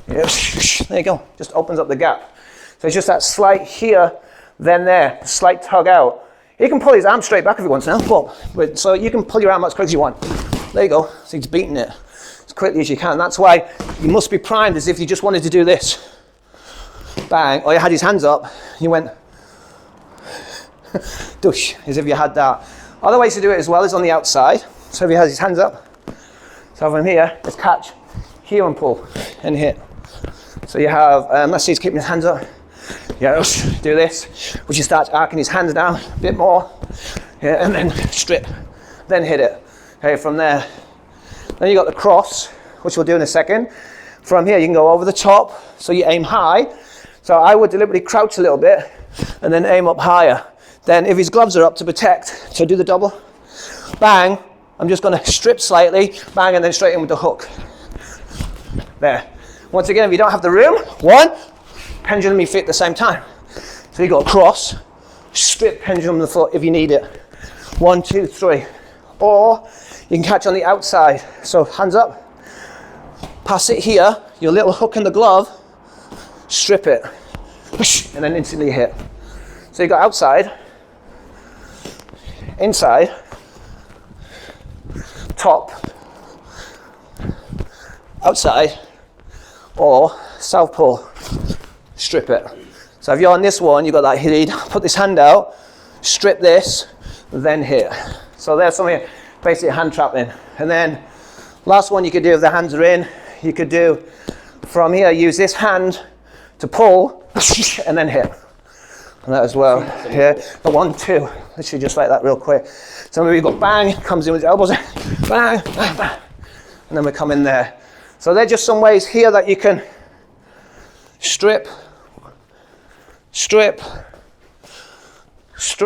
Yeah, there you go, just opens up the gap. So it's just that slight here, then there, slight tug out. He can pull his arm straight back if he wants now, but so you can pull your arm as quick as you want. There you go, so he's beating it as quickly as you can. That's why you must be primed as if you just wanted to do this. Bang, or you had his hands up, you went, dush, as if you had that. Other ways to do it as well is on the outside. So if he has his hands up, so from here, let's catch, here and pull, and hit. So you have, let's see, he's keeping his hands up. Yeah, do this, which he starts arcing his hands down a bit more, yeah, and then strip, then hit it. Okay, from there, then you got the cross, which we'll do in a second. From here, you can go over the top, so you aim high. So I would deliberately crouch a little bit, and then aim up higher. Then if his gloves are up to protect, so do the double, bang, I'm just gonna strip slightly, bang, and then straight in with the hook. There. Once again, if you don't have the room, one, pendulum your feet at the same time. So you got cross, strip, pendulum the foot if you need it. 1, 2, 3. Or you can catch on the outside. So hands up, pass it here, your little hook in the glove, strip it, and then instantly hit. So you got outside, inside, top, outside, or southpaw, strip it. So if you're on this one, you've got that lead, put this hand out, strip this, then hit. So there's something, basically hand trapping. And then last one you could do if the hands are in, you could do from here, use this hand to pull, and then hit. And that as well, here, the 1, 2, literally just like that real quick. So maybe you've got bang, comes in with his elbows, bang, bang, bang, and then we come in there. So they're just some ways here that you can strip, strip, strip.